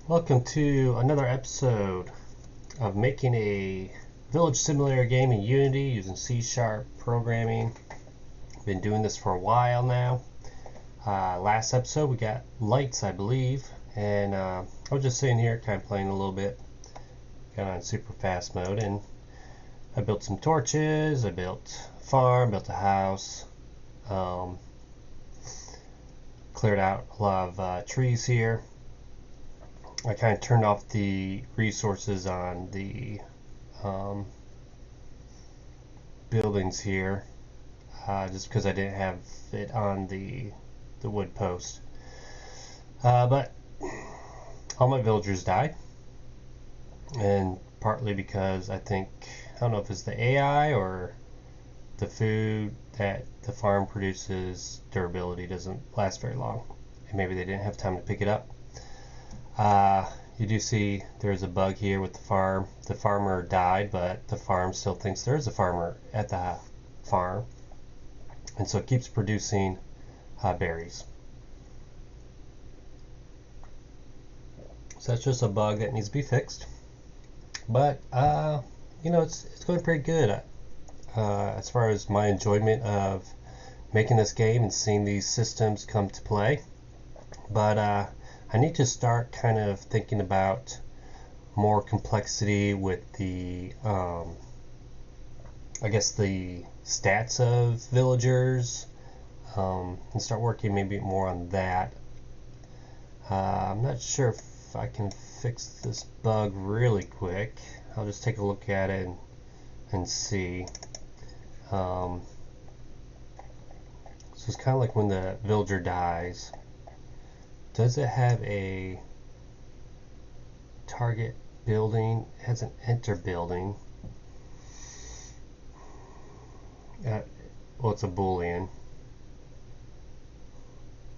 Welcome to another episode of making a village simulator game in Unity using C# programming. Been doing this for a while now. Last episode we got lights, I believe, and I was just sitting here kind of playing a little bit, got on super fast mode, and I built some torches, I built a farm, built a house, cleared out a lot of trees here. I kind of turned off the resources on the buildings here, just because I didn't have it on the wood post. But all my villagers died, and partly because I don't know if it's the AI or the food that the farm produces durability doesn't last very long, and maybe they didn't have time to pick it up. You do see there's a bug here with the farm. The farmer died, but the farm still thinks there is a farmer at the farm, and so it keeps producing berries. So that's just a bug that needs to be fixed. But it's going pretty good as far as my enjoyment of making this game and seeing these systems come to play. But I need to start kind of thinking about more complexity with the I guess the stats of villagers, and start working maybe more on that. I'm not sure if I can fix this bug really quick. I'll just take a look at it and see. So it's kind of like when the villager dies. Does it have a target building? It has an enter building. Well, it's a boolean.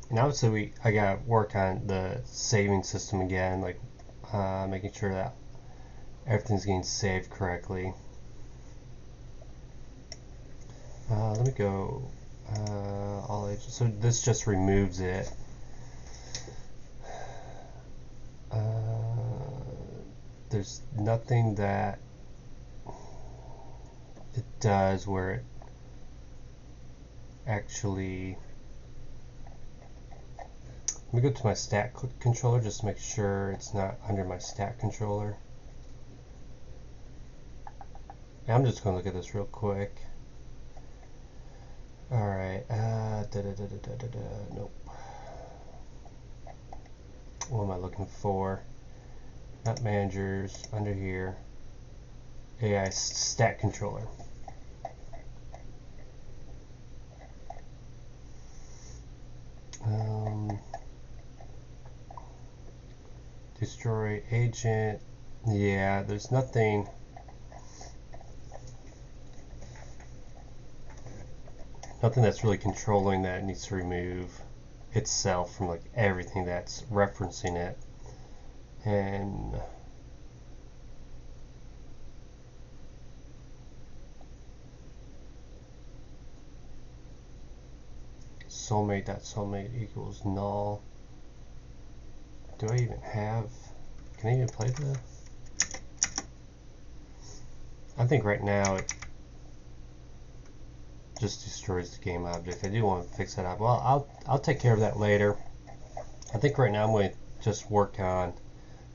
And obviously I gotta work on the saving system again, like making sure that everything's getting saved correctly. Let me go all ages. So this just removes it. There's nothing that it does where it actually. Let me go to my stat controller just to make sure it's not under my stat controller. I'm just going to look at this real quick. Alright, nope. What am I looking for? Not managers, under here. AI stat controller. Destroy agent. Yeah, there's nothing. Nothing that's really controlling that. It needs to remove itself from like everything that's referencing it. And soulmate equals null. Do I even have, can I even play the, I think right now it just destroys the game object. I do want to fix that up. Well, I'll take care of that later. I think right now I'm going to just work on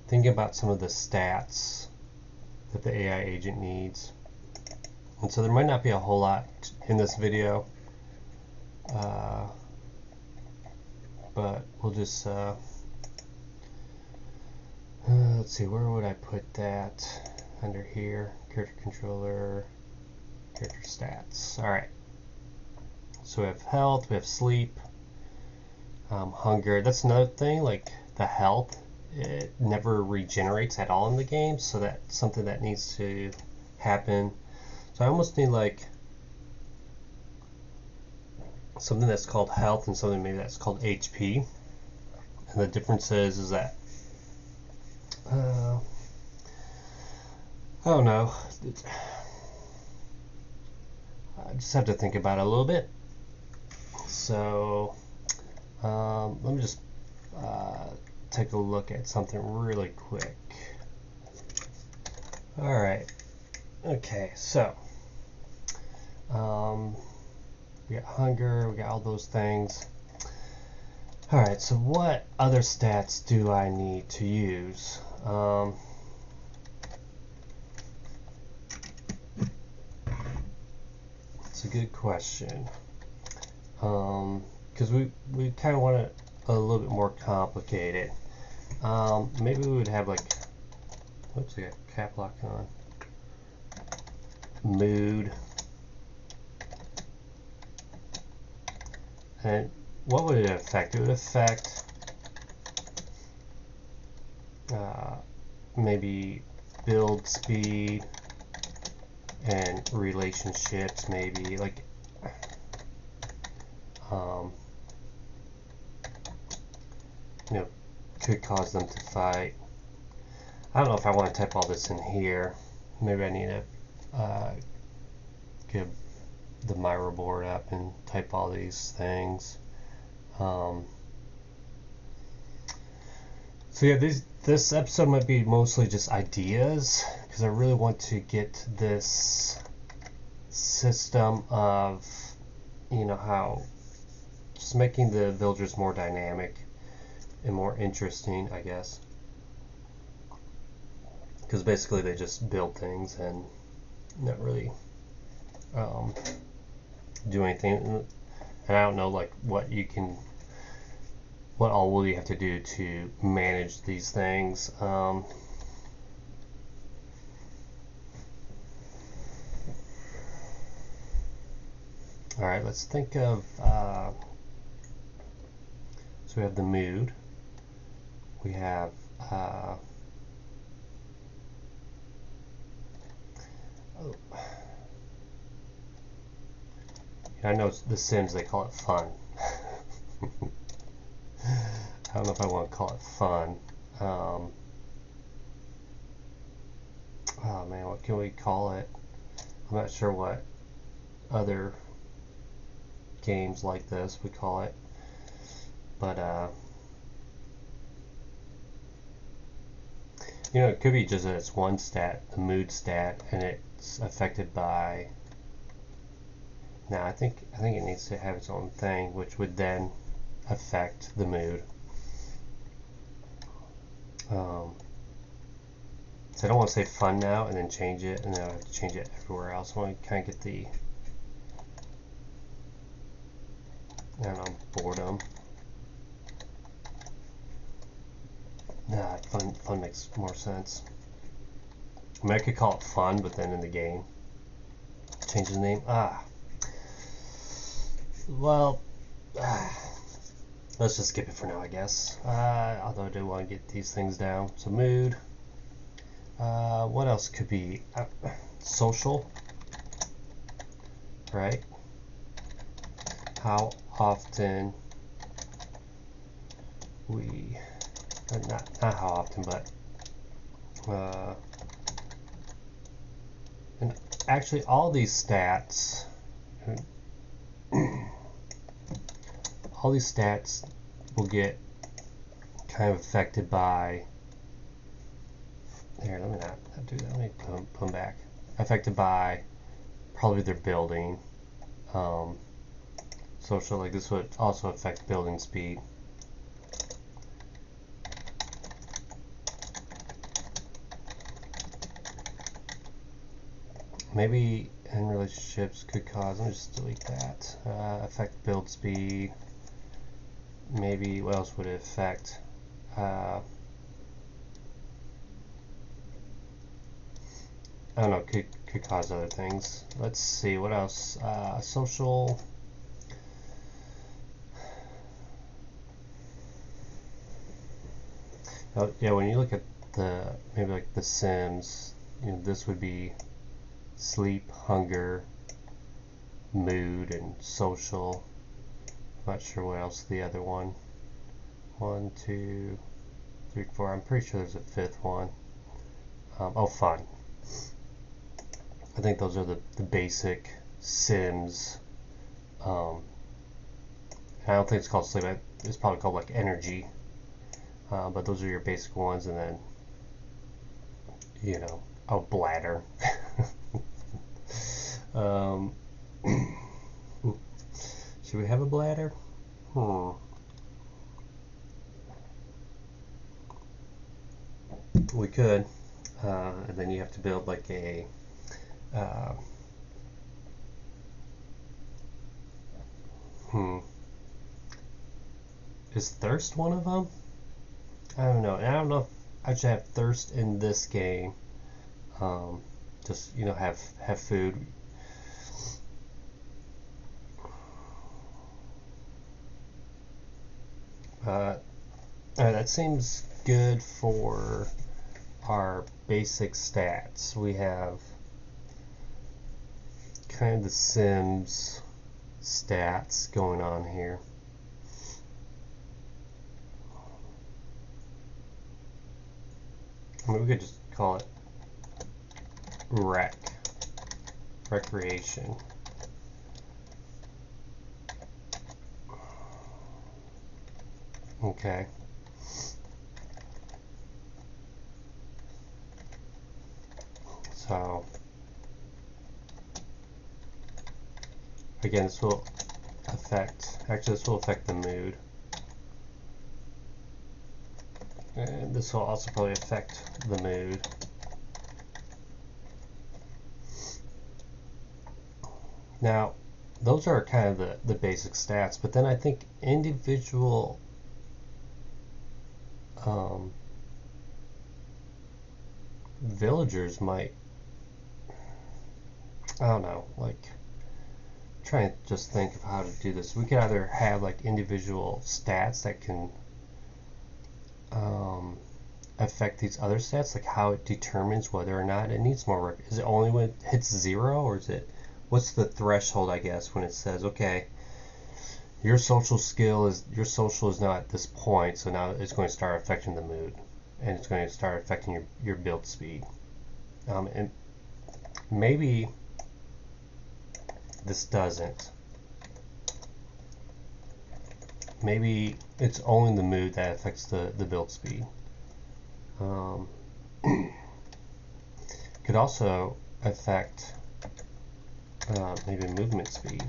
thinking about some of the stats that the AI agent needs. And so there might not be a whole lot in this video, but we'll just let's see, where would I put that? Under here, character controller, character stats. Alright, so we have health, we have sleep, hunger. That's another thing, like the health, it never regenerates at all in the game, so that's something that needs to happen. So I almost need like something that's called health and something maybe that's called HP. And the difference is that I don't know. I just have to think about it a little bit. So let me just take a look at something really quick. All right. Okay, so we got hunger, we got all those things. All right, so what other stats do I need to use? It's a good question. Because we kind of want it a little bit more complicated. Maybe we would have like, oops, I got cap lock on. Mood. And what would it affect? It would affect maybe build speed and relationships, maybe like you know, could cause them to fight. I don't know if I want to type all this in here. Maybe I need to get the Miro board up and type all these things. So yeah, this episode might be mostly just ideas, because I really want to get this system of, you know, how just making the villagers more dynamic and more interesting, I guess. Because basically they just build things and not really do anything. And I don't know like what all will you have to do to manage these things. All right, let's think of, so we have the mood, we have I know the Sims, they call it fun. I don't know if I want to call it fun. Oh man, what can we call it? I'm not sure what other games like this would call it, but you know, it could be just that it's one stat, the mood stat, and it's affected by. Now I think it needs to have its own thing, which would then affect the mood. So I don't want to say fun now and then change it, and then I have to change it everywhere else. I want to kind of get the, I don't know, boredom. Nah, fun makes more sense. I mean, I could call it fun, but then in the game, change the name. Well, let's just skip it for now, I guess. Although I do want to get these things down. So mood. What else could be? Social. Right? How often we, not how often, but and actually all these stats all these stats will get kind of affected by, here, let me not do that, let me put them back, affected by probably their building. Social, like this would also affect building speed. Maybe in relationships could cause, let me just delete that, affect build speed. Maybe what else would it affect? I don't know, could cause other things. Let's see, what else? Social. Oh, yeah, when you look at the, maybe like the Sims, you know, this would be sleep, hunger, mood, and social. Not sure what else the other one. 1, 2, 3, 4. I'm pretty sure there's a fifth one. Oh, fun. I think those are the basic Sims. I don't think it's called sleep. It's probably called like energy. but those are your basic ones, and then a bladder. um, should we have a bladder? We could, and then you have to build like a is thirst one of them? I don't know. And I don't know if I should have thirst in this game. Just have food. Alright, that seems good for our basic stats. We have kind of the Sims stats going on here. I mean, we could just call it recreation. Okay. So again, this will affect the mood. And this will also probably affect the mood. Now, those are kind of the basic stats, but then I think individual villagers might, I don't know, like, try and just think of how to do this. We could either have like individual stats that can affect these other stats, like how it determines whether or not it needs more work. Is it only when it hits 0, or is it, what's the threshold, I guess, when it says, okay, your social is now at this point, so now it's going to start affecting the mood, and it's going to start affecting your build speed. And maybe this doesn't. Maybe it's only the mood that affects the build speed. Could also affect maybe movement speed,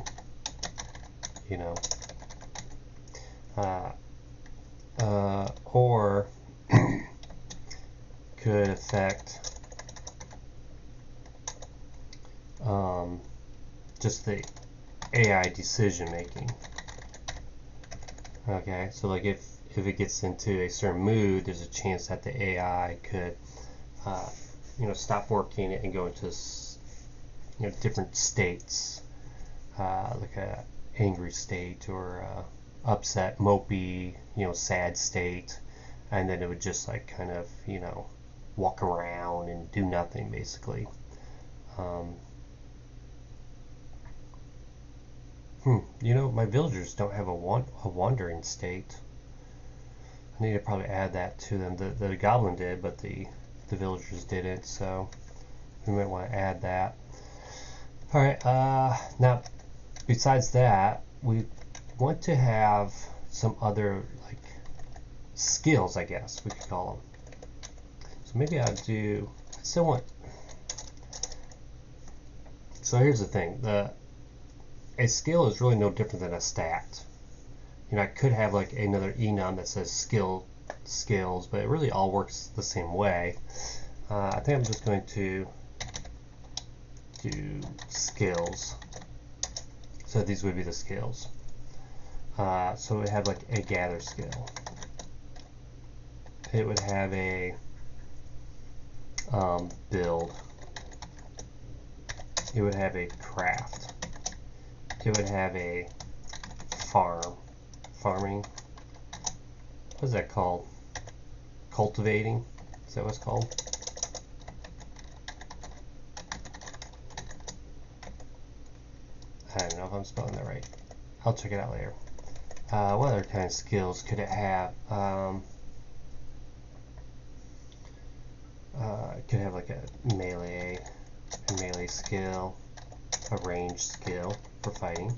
or could affect just the AI decision making. Okay, so like if it gets into a certain mood, there's a chance that the AI could stop working and go into different states, like a angry state, or upset, mopey, sad state, and then it would just like kind of walk around and do nothing basically. My villagers don't have a wandering state. I need to probably add that to them. The goblin did, but the villagers didn't, so we might want to add that. Alright, now besides that, we want to have some other like skills, I guess we could call them. So maybe I still want, so here's the thing, a skill is really no different than a stat. I could have like another enum that says skills, but it really all works the same way. I think I'm just going to do skills. So these would be the skills. So it had like a gather skill. It would have a build. It would have a craft. It would have a farming. What is that called? Cultivating? Is that what it's called? I don't know if I'm spelling that right. I'll check it out later. What other kind of skills could it have? It could have like a melee skill, a range skill for fighting.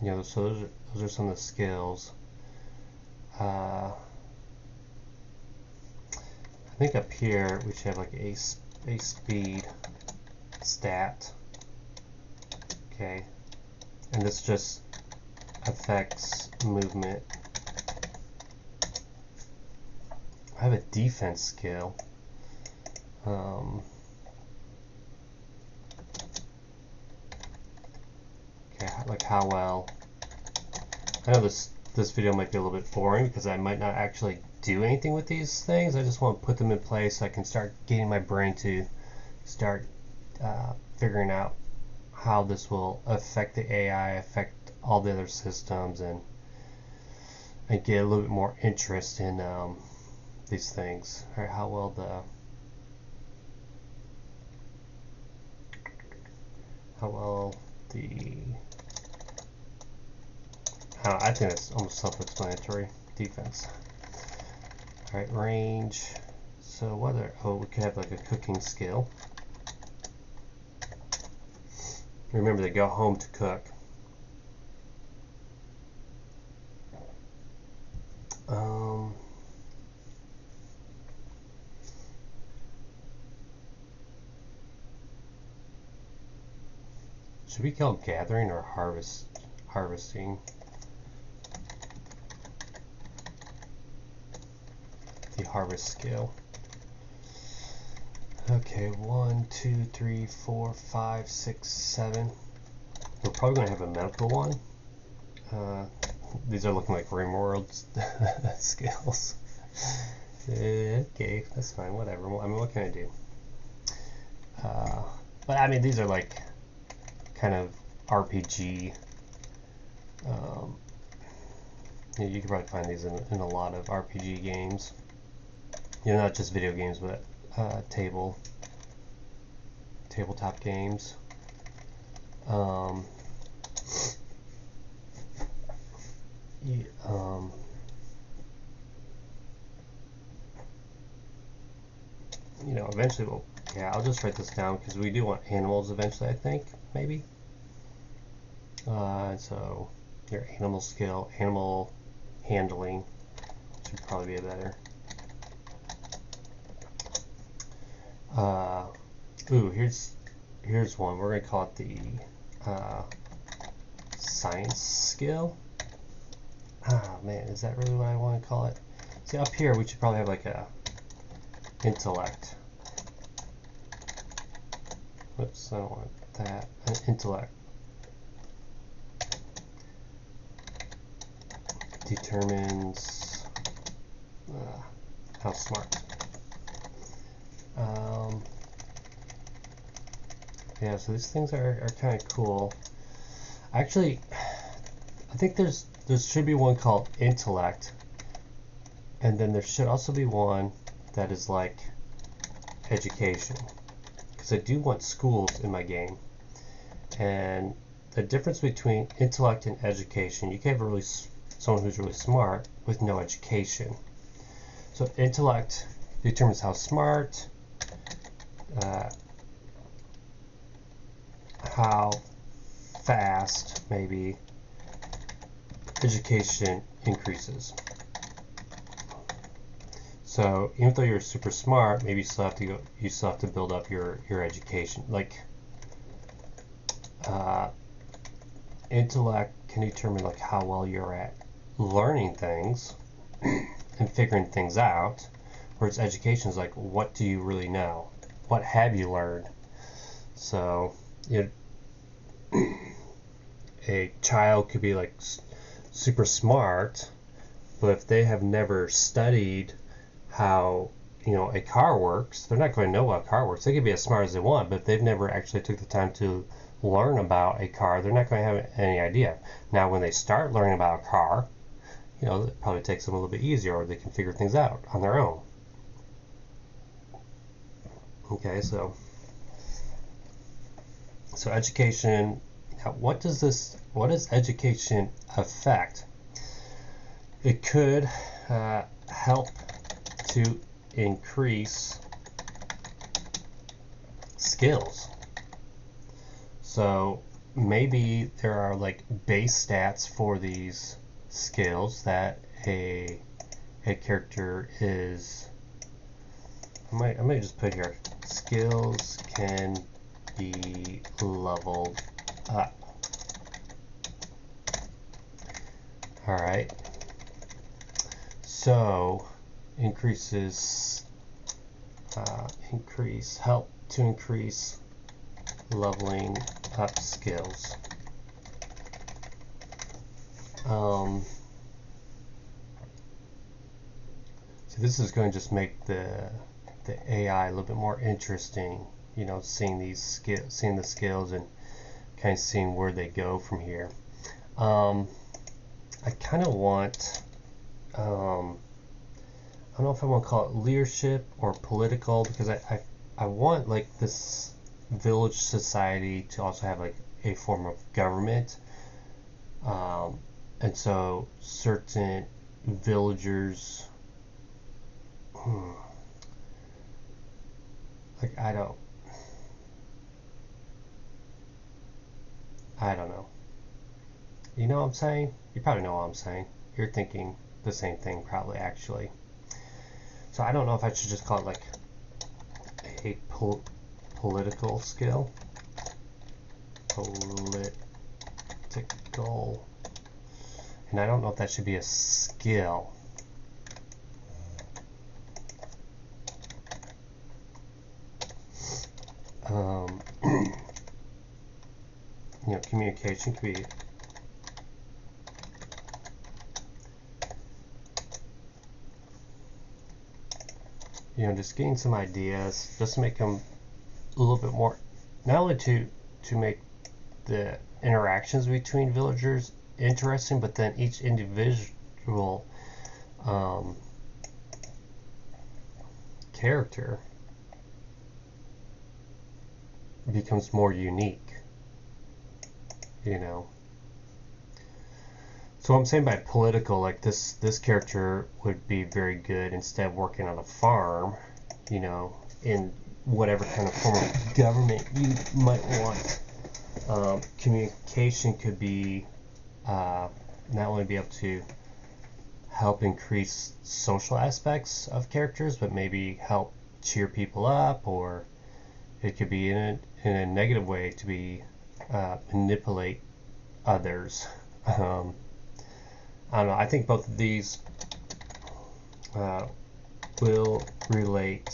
you know, so those are some of the skills. I think up here we should have like a speed stat. Okay, and this just affects movement. I have a defense skill. Okay, like how well. I know this video might be a little bit boring because I might not actually do anything with these things. I just want to put them in place so I can start getting my brain to start figuring out how this will affect the AI, affect all the other systems, and get a little bit more interest in these things. All right, how well I think it's almost self-explanatory. Defense. All right, range. So whether we could have like a cooking skill. Remember, they go home to cook. Should we call it gathering or harvesting? The harvest skill. Okay, 1, 2, 3, 4, 5, 6, 7. We're probably going to have a medical one. These are looking like RimWorld skills. Okay, that's fine, whatever. I mean, what can I do? But I mean, these are like kind of RPG. You can probably find these in a lot of RPG games. You know, not just video games, but tabletop games. You know, eventually I'll just write this down because we do want animals eventually, I think, maybe. So your animal skill, animal handling should probably be better. Ooh, here's one. We're gonna call it the science skill. Ah, man, is that really what I want to call it? See, up here we should probably have like a intellect. Whoops, I don't want that. An intellect. Determines how smart. Yeah, so these things are kind of cool. Actually, I think there should be one called intellect, and then there should also be one that is like education, because I do want schools in my game. And the difference between intellect and education, you can have someone who's really smart with no education. So intellect determines how smart, how fast maybe education increases. So even though you're super smart, maybe you still have to build up your education. Like intellect can determine like how well you're at learning things and figuring things out, whereas education is like, what do you really know? What have you learned? So a child could be like super smart, but if they have never studied how a car works, they're not going to know how a car works. They could be as smart as they want, but if they've never actually took the time to learn about a car, they're not going to have any idea. Now when they start learning about a car, it probably takes them a little bit easier, or they can figure things out on their own. Okay, so education. Now, what does education affect? It could help to increase skills. So maybe there are like base stats for these skills that a character is. I might just put here, skills can be leveled up. All right. So help to increase leveling up skills. So this is going to just make the AI a little bit more interesting, you know, seeing the skills and kind of seeing where they go from here. I kind of want, I don't know if I want to call it leadership or political, because I want like this village society to also have like a form of government, and so certain villagers, like I don't know. You know what I'm saying? You probably know what I'm saying. You're thinking the same thing probably, actually. So I don't know if I should just call it like a political skill. Political. And I don't know if that should be a skill. You know, communication could be just getting some ideas, just to make them a little bit more, not only to make the interactions between villagers interesting, but then each individual character becomes more unique, you know. So what I'm saying by political, like this character would be very good instead of working on a farm, you know, in whatever kind of form of government you might want. Communication could be not only be able to help increase social aspects of characters, but maybe help cheer people up, or it could be in a negative way to be manipulate others. I don't know. I think both of these will relate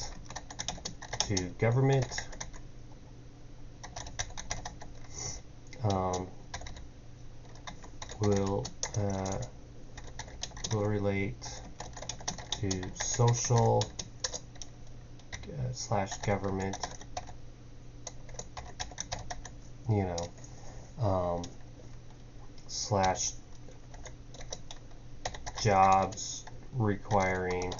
to government. Will relate to social / government. You know, / jobs requiring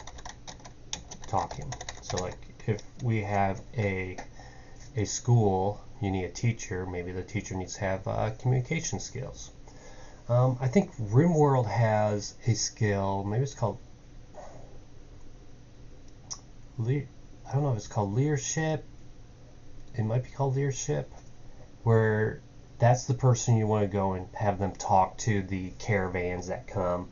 talking. So like if we have a school, you need a teacher, maybe the teacher needs to have communication skills. I think RimWorld has a skill, maybe it's called, I don't know if it's called leadership, it might be called leadership, where that's the person you want to go and have them talk to the caravans that come,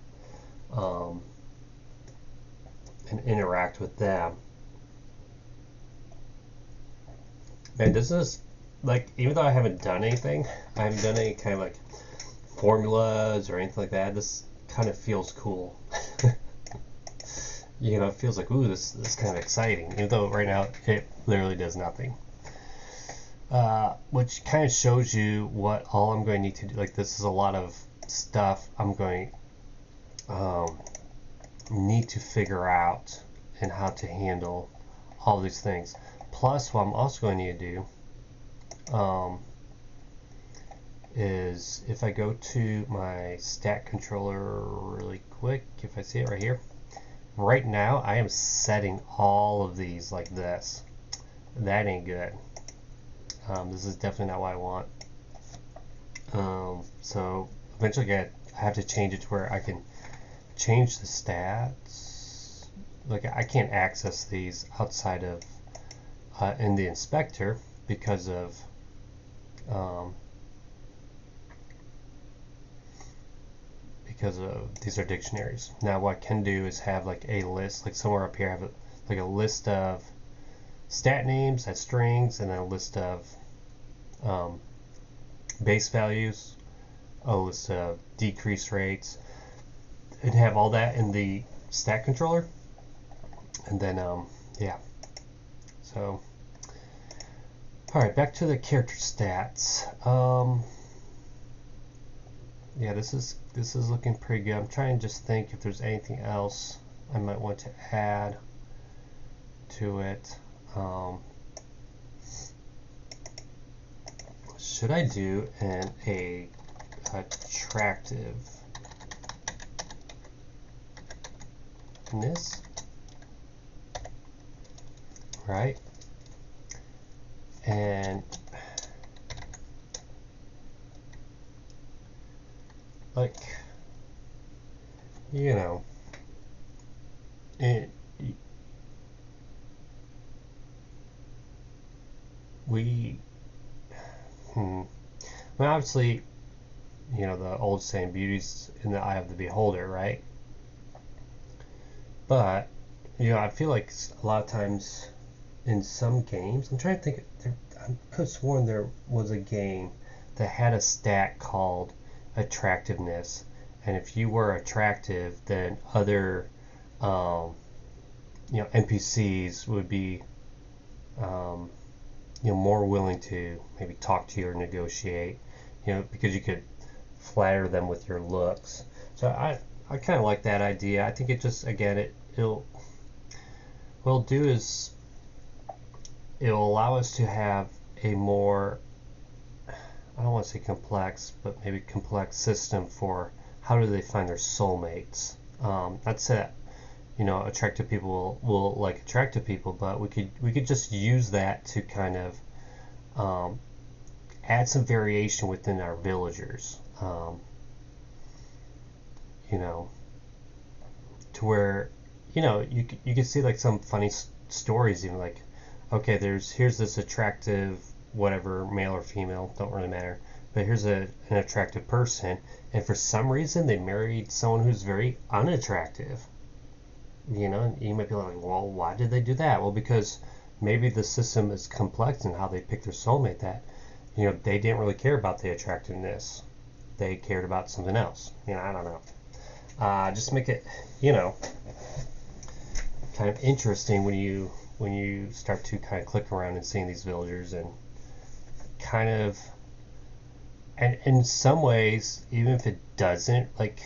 and interact with them. Man, this is like, even though I haven't done anything, I haven't done any kind of like formulas or anything like that, this kind of feels cool. You know, it feels like, ooh, this is kind of exciting, even though right now it literally does nothing. Which kind of shows you what all I'm going to need to do. Like, this is a lot of stuff I'm going need to figure out and how to handle all these things. Plus, what I'm also going to need to do is, if I go to my stat controller really quick, if I see it right here, right now I am setting all of these like this. That ain't good. This is definitely not what I want. So eventually I have to change it to where I can change the stats. Like, I can't access these outside of in the inspector because of because these are dictionaries. Now what I can do is have like a list, like somewhere up here I have like a list of stat names as strings, and then a list of base values, a list of decrease rates, and have all that in the stat controller. And then yeah, so alright, back to the character stats. Yeah, this is looking pretty good. I'm trying to just think if there's anything else I might want to add to it. Should I do a attractiveness, right? And like, you know, well, obviously, you know, the old saying, beauty's in the eye of the beholder, right? But, you know, I feel like a lot of times in some games, I'm trying to think, I could have sworn there was a game that had a stat called attractiveness, and if you were attractive, then other you know, NPCs would be you know, more willing to maybe talk to you or negotiate, you know, because you could flatter them with your looks. So I kind of like that idea. I think it just, again, what it'll do is it'll allow us to have a more, I don't want to say complex, but maybe complex system for how do they find their soulmates. That's it. You know, attractive people will like attractive people, but we could just use that to kind of add some variation within our villagers. You know, to where, you know, you can see like some funny stories, even like, okay, here's this attractive, whatever, male or female, don't really matter, but here's an attractive person, and for some reason they married someone who's very unattractive. You know, you might be like, well, why did they do that? Well, because maybe the system is complex in how they pick their soulmate, that, you know, they didn't really care about the attractiveness. They cared about something else. You know, I don't know. Just make it, you know, kind of interesting when you start to kind of click around and seeing these villagers, and kind of, and in some ways, even if it doesn't like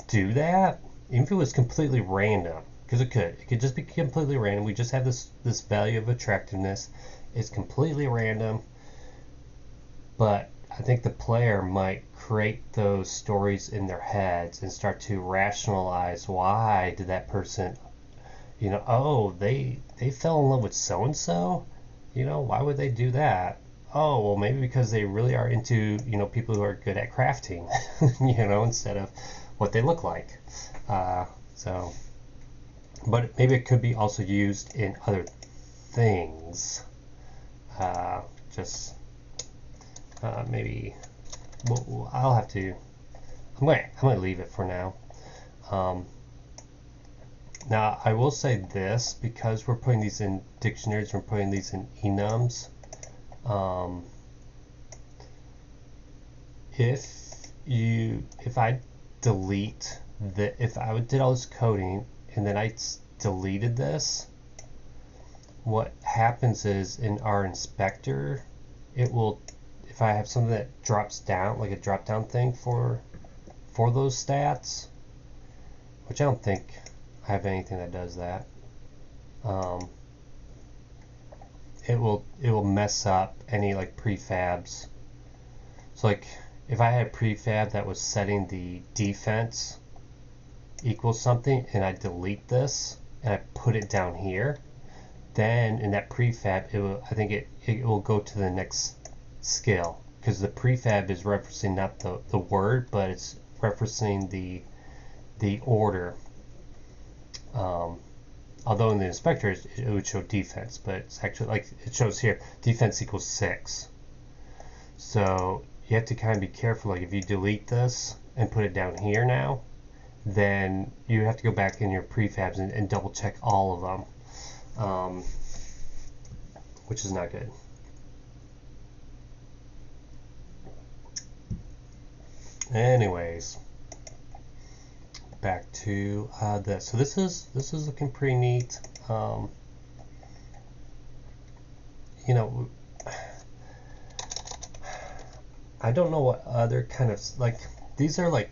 do that, even if it was completely random, because it could just be completely random. We just have this value of attractiveness. It's completely random, but I think the player might create those stories in their heads and start to rationalize, why did that person, you know, oh, they fell in love with so and so, you know, why would they do that? Oh, well, maybe because they really are into, you know, people who are good at crafting, you know, instead of what they look like. So, but maybe it could be also used in other things. Just maybe I'll have to. I'm going to leave it for now. Now I will say this, because we're putting these in dictionaries, we're putting these in enums. If I delete if I did all this coding and then I deleted this, what happens is in our inspector, it will, if I have something that drops down, like a drop down thing for those stats, which I don't think I have anything that does that, it will mess up any like prefabs. So like if I had a prefab that was setting the defense equals something, and I delete this and I put it down here, then in that prefab I think it will go to the next skill, because the prefab is referencing not the word, but it's referencing the order. Although in the inspector it would show defense, but it's actually, like it shows here, defense equals 6. So you have to kind of be careful. Like if you delete this and put it down here now, then you have to go back in your prefabs and double check all of them, which is not good. Anyways, back to this. So this is looking pretty neat. You know, I don't know what other kind of, like, these are like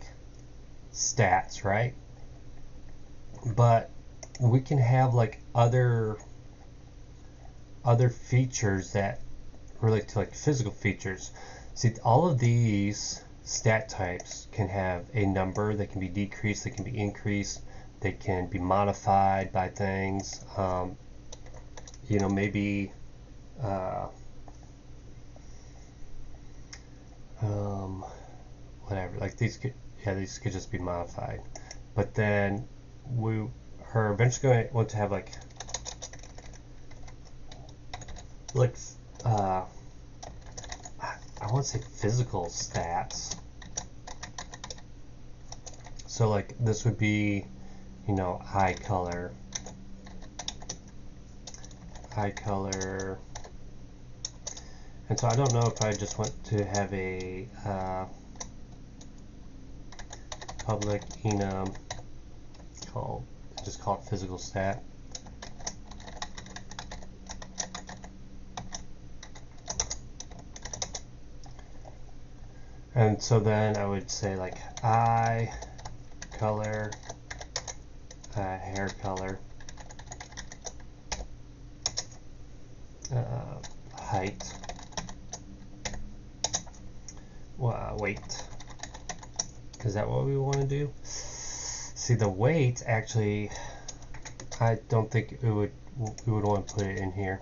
stats, right? But we can have like other features that relate to like physical features. See, all of these stat types can have a number. They can be decreased, they can be increased, they can be modified by things. You know, maybe whatever, like these could just be modified. But then we are eventually going to want to have like I want to say physical stats. So like this would be, you know, eye color, and so I don't know if I just want to have a public enum just call it physical stat. And so then I would say like eye color, hair color, height, weight. Is that what we want to do? See, the weight actually, I don't think we would want to put it in here.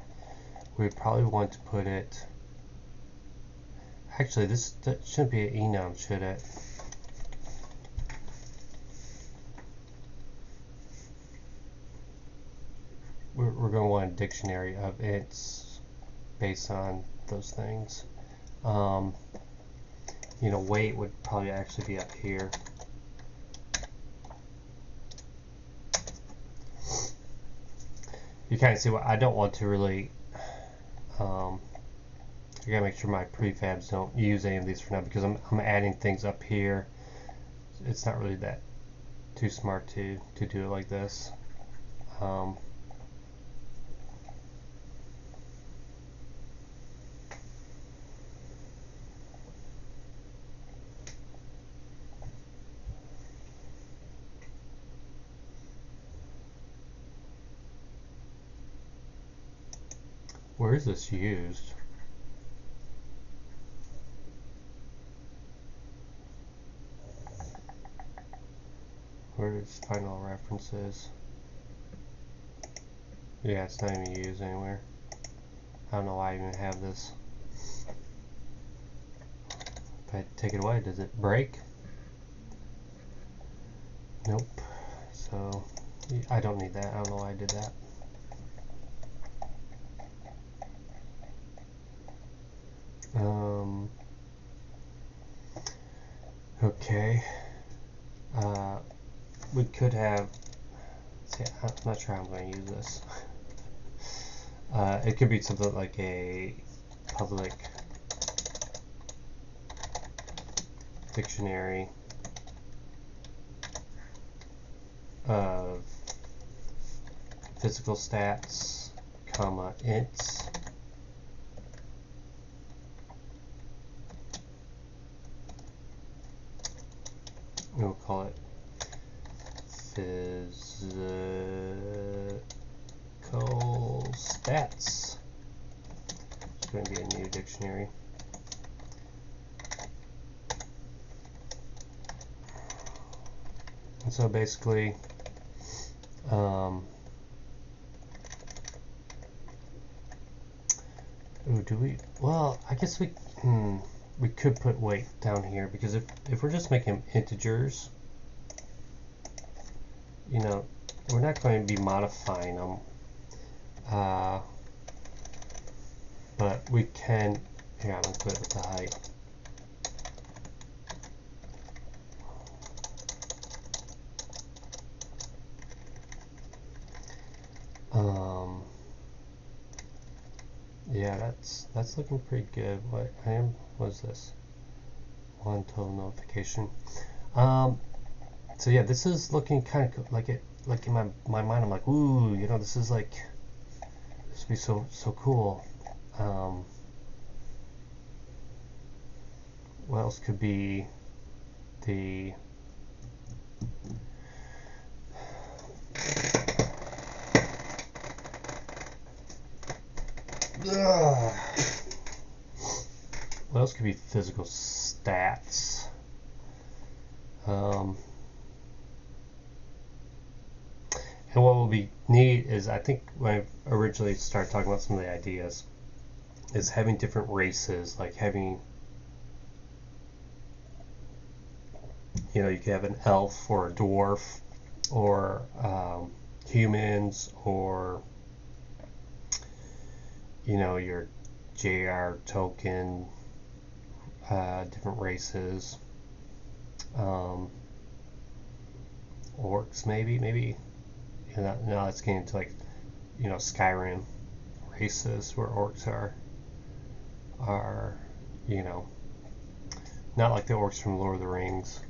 We would probably want to put it. Actually, that shouldn't be an enum, should it? We're going to want a dictionary of its based on those things. You know, weight would probably actually be up here. You kind of see what I don't want to really. I gotta make sure my prefabs don't use any of these for now, because I'm adding things up here. It's not really that too smart to do it like this. Where is this used? Where is final references? Yeah, it's not even used anywhere. I don't know why I even have this. If I take it away, does it break? Nope. So I don't need that. I don't know why I did that. Okay. We could have. See, I'm not sure how I'm going to use this. It could be something like a public dictionary of physical stats, comma, ints. We'll call it physical stats. It's going to be a new dictionary. And so basically, do we? Well, I guess we could put weight down here, because if we're just making integers, you know, we're not going to be modifying them, but we can. Here, I'm going to put it with the height. that's looking pretty good. What is this? One total notification. So yeah, this is looking kind of like it. Like in my mind, I'm like, ooh, you know, this is like, this would be so cool. What else could be the what else could be physical stats? And what will be neat is, I think when I originally started talking about some of the ideas, is having different races, like having, you know, you could have an elf or a dwarf, or humans, or, you know, your J.R. Tolkien, different races, orcs maybe, you know, now it's getting into like, you know, Skyrim races where orcs are, you know, not like the orcs from Lord of the Rings,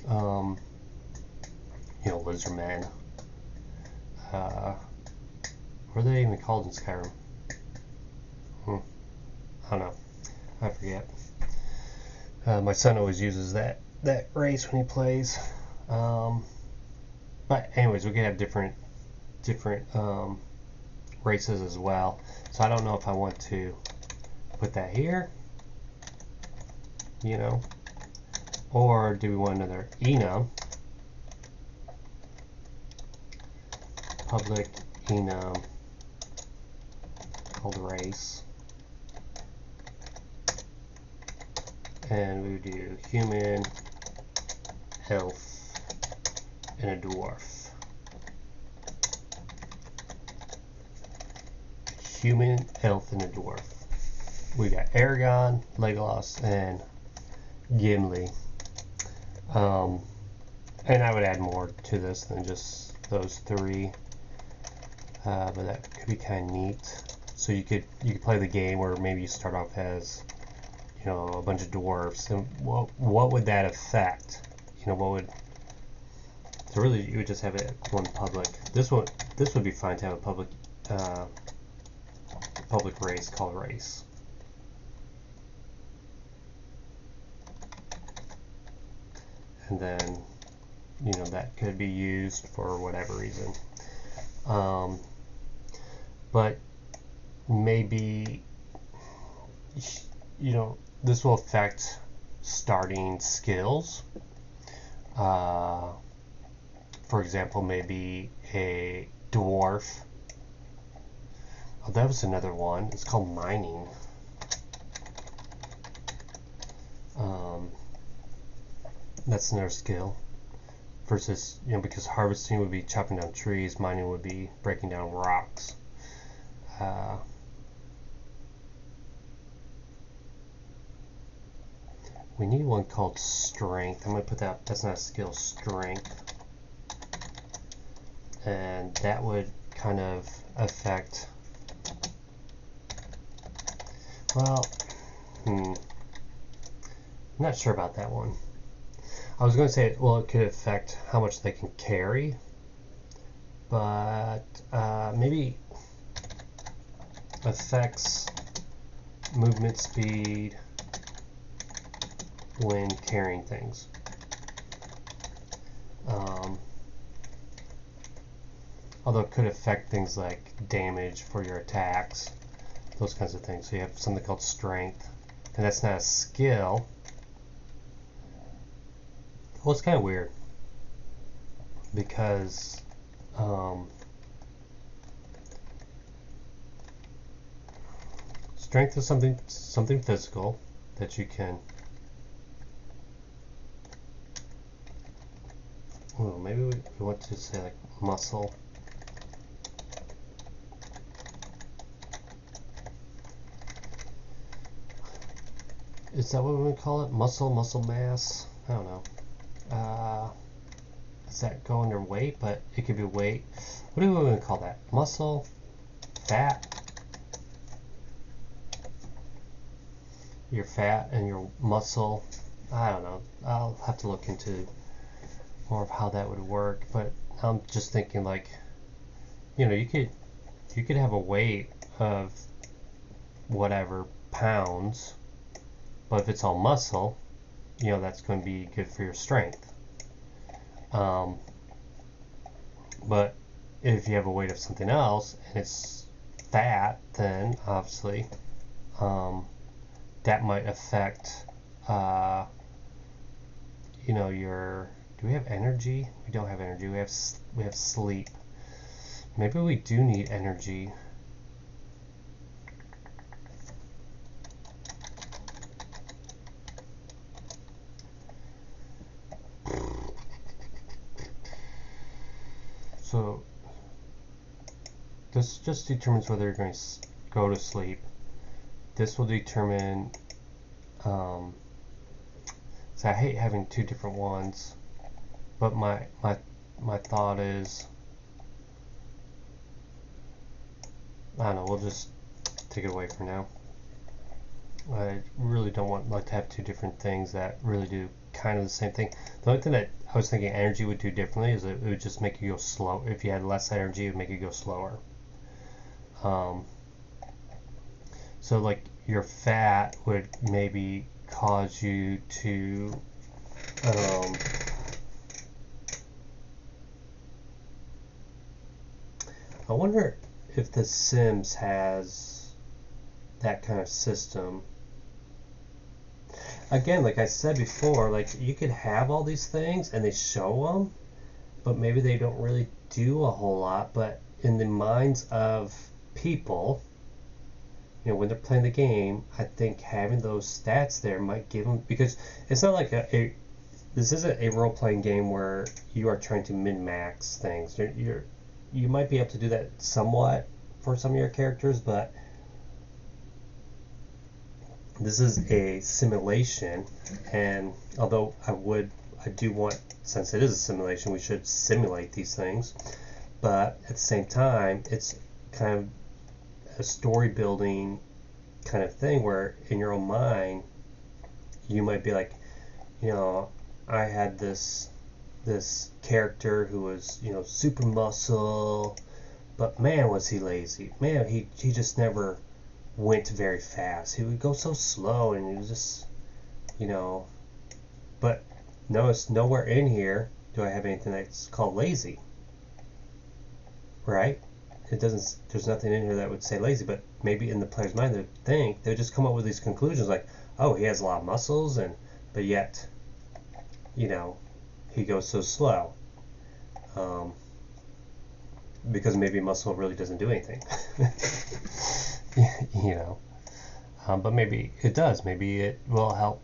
you know, lizardmen. What are they even called in Skyrim? I don't know. I forget. My son always uses that race when he plays. But anyways, we could have different races as well. So I don't know if I want to put that here, you know, or do we want another enum? Public enum called race, and we would do human, elf, and a dwarf. Human, elf, and a dwarf. We got Aragon, Legolas, and Gimli. And I would add more to this than just those three. But that could be kind of neat. So you could play the game where maybe you start off as, you know, a bunch of dwarfs, and what would that affect? You know, what would, so really you would just have it one public. This would be fine to have a public race called race. And then, you know, that could be used for whatever reason. But maybe, you know, this will affect starting skills. For example, maybe a dwarf. Oh, that was another one. It's called mining. That's another skill. Versus, you know, because harvesting would be chopping down trees, mining would be breaking down rocks. We need one called strength. I'm going to put that, that's not a skill, strength. And that would kind of affect, well, I'm not sure about that one. I was going to say, well, it could affect how much they can carry, but maybe affects movement speed when carrying things. Although it could affect things like damage for your attacks, those kinds of things. So you have something called strength, and that's not a skill. Well, it's kind of weird because strength is something physical that you can. Oh, maybe we want to say like muscle. Is that what we would call it? Muscle mass? I don't know. Does that go under weight? But it could be weight. What do we want to call that? Muscle, fat, your fat and your muscle. I don't know. I'll have to look into more of how that would work. But I'm just thinking like, you could have a weight of whatever pounds, but if it's all muscle, that's going to be good for your strength. But if you have a weight of something else and it's fat, then obviously that might affect your. Do we have energy? We don't have energy. We have sleep. Maybe we do need energy. So this just determines whether you're going to go to sleep. This will determine. So I hate having two different ones, but my thought is, I don't know. We'll just take it away for now. I really don't want to have two different things that really do kind of the same thing. The only thing that I was thinking energy would do differently is it would just make you go slow. If you had less energy, it would make you go slower. So like your fat would maybe cause you to I wonder if The Sims has that kind of system. Again, like I said before, like you could have all these things and they show them, but maybe they don't really do a whole lot. But in the minds of people, when they're playing the game, I think having those stats there might give them, because it's not like this isn't a role-playing game where you are trying to min-max things. You might be able to do that somewhat for some of your characters, but this is a simulation, and although I do want, since it is a simulation, we should simulate these things, but at the same time, it's kind of a story building kind of thing where in your own mind, you might be like, I had this character who was, super muscle, but man, was he lazy. Man, he just never went very fast. He would go so slow, and he was just, but notice nowhere in here do I have anything that's called lazy, right? There's nothing in here that would say lazy, but maybe in the player's mind they just come up with these conclusions like, oh, he has a lot of muscles, but yet, he goes so slow. Because maybe muscle really doesn't do anything. But maybe it does. Maybe it will help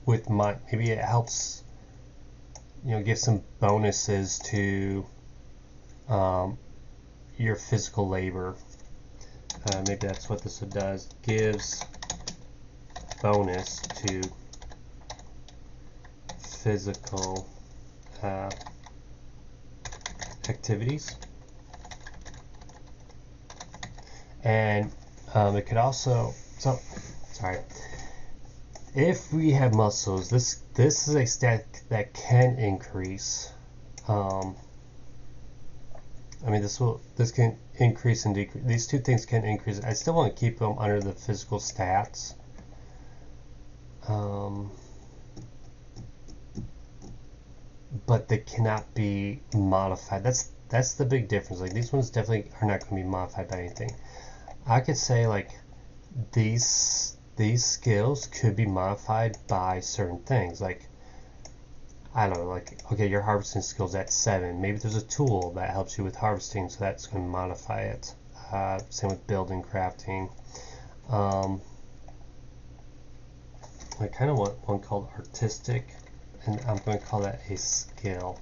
maybe it helps, give some bonuses to your physical labor. Maybe that's what this does. Gives bonus to physical activities. And it could also, if we have muscles, this is a stat that can increase. This can increase and decrease. These two things can increase. I still want to keep them under the physical stats. But they cannot be modified. That's the big difference. Like these ones definitely are not going to be modified by anything. I could say like these skills could be modified by certain things. Like I don't know, like okay, your harvesting skill's at 7. Maybe there's a tool that helps you with harvesting, so that's going to modify it. Same with building, crafting. I kind of want one called artistic, and I'm going to call that a skill.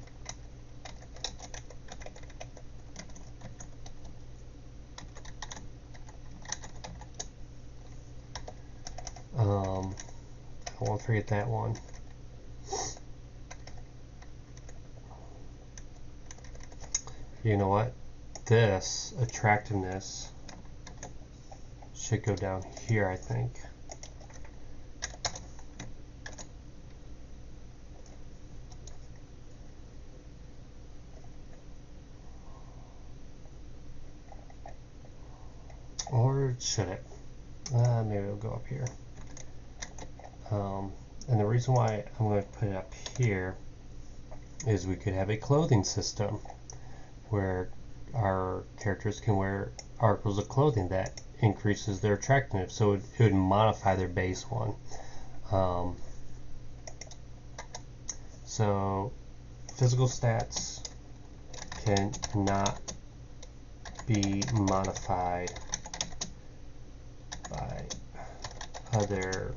I won't forget that one. You know what? This attractiveness should go down here, I think. Or should it? Maybe it'll go up here. And the reason why I'm going to put it up here is we could have a clothing system where our characters can wear articles of clothing that increases their attractiveness, so it would modify their base one. So physical stats cannot be modified by other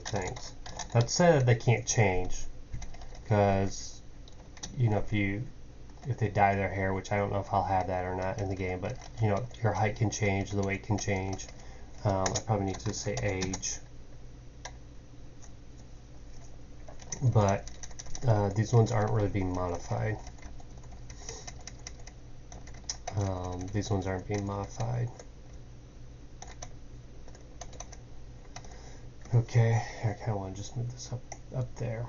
things. Not to say that they can't change, because you know, if they dye their hair, which I don't know if I'll have that or not in the game, but you know, your height can change, the weight can change. I probably need to say age, but these ones aren't really being modified. These ones aren't being modified. Okay, I kind of want to just move this up there.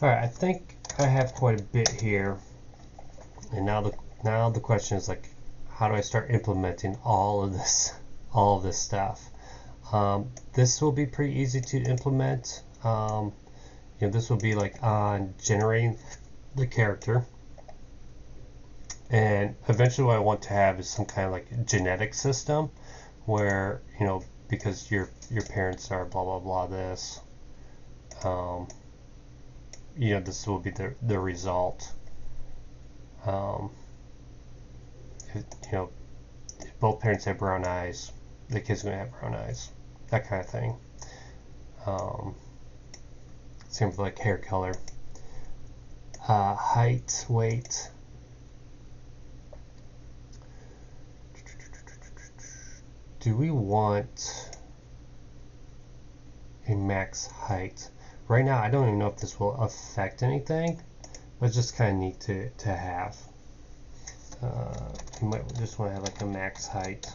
All right, I think I have quite a bit here, and now the question is, like, how do I start implementing all of this stuff? This will be pretty easy to implement. You know, this will be like on generating the character, and eventually what I want to have is some kind of like genetic system where, you know, because your parents are blah blah blah this, you know, this will be the result. You know, if both parents have brown eyes, the kid's going to have brown eyes, that kind of thing. Same with like hair color, height, weight. Do we want a max height? Right now, I don't even know if this will affect anything, but it's just kind of neat to have. You might just want to have like a max height.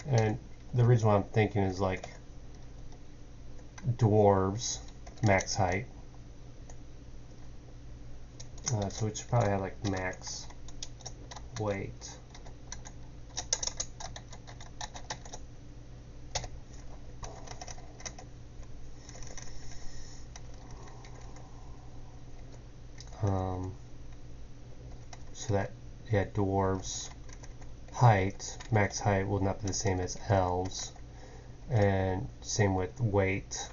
And the reason why I'm thinking is like dwarves, max height. So we should probably have like max weight. So that, yeah, dwarves height, max height will not be the same as elves, and same with weight.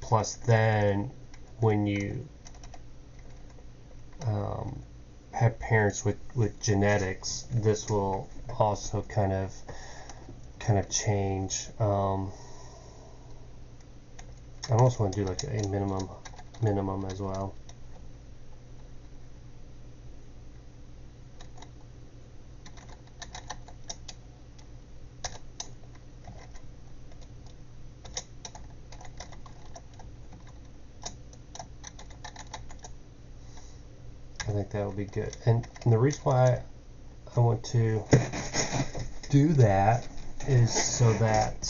Plus then when you have parents with genetics, this will also kind of change. I almost want to do like a minimum as well. I think that would be good. And the reason why I want to do that is so that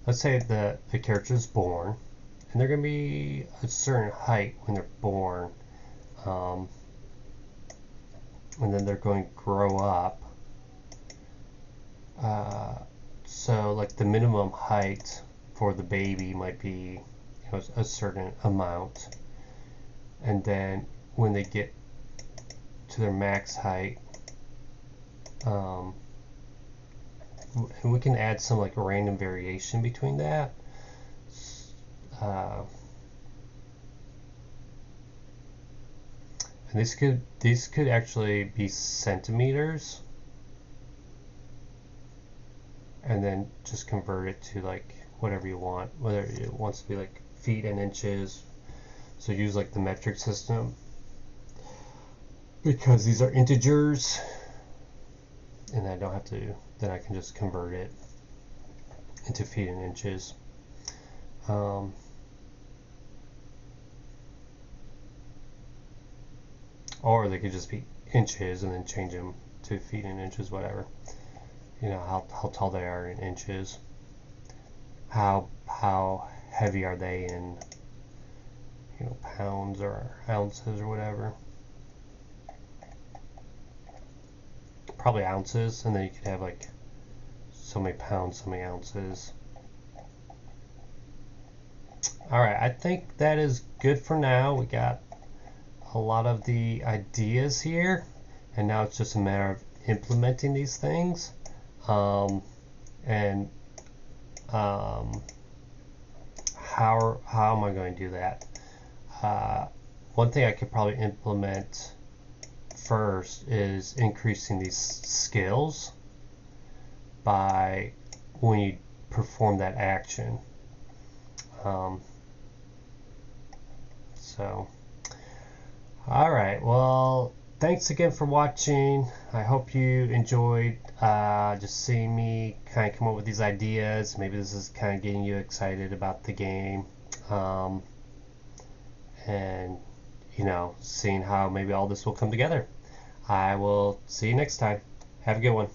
let's say the character is born, and they're going to be a certain height when they're born, and then they're going to grow up. So like the minimum height for the baby might be, you know, a certain amount, and then when they get to their max height, and we can add some like random variation between that. And these could actually be centimeters, and then just convert it to like whatever you want, whether it wants to be like feet and inches. So use like the metric system, because these are integers and I don't have to, then I can just convert it into feet and inches. Or they could just be inches and then change them to feet and inches, whatever. You know, how tall they are in inches. How heavy are they in, you know, pounds or ounces or whatever. Probably ounces, and then you could have like so many pounds, so many ounces. Alright, I think that is good for now. We got a lot of the ideas here, and now it's just a matter of implementing these things. And how am I going to do that? One thing I could probably implement first is increasing these skills by when you perform that action. So alright, well, thanks again for watching. I hope you enjoyed just seeing me kind of come up with these ideas. Maybe this is kind of getting you excited about the game. And, you know, seeing how maybe all this will come together. I will see you next time. Have a good one.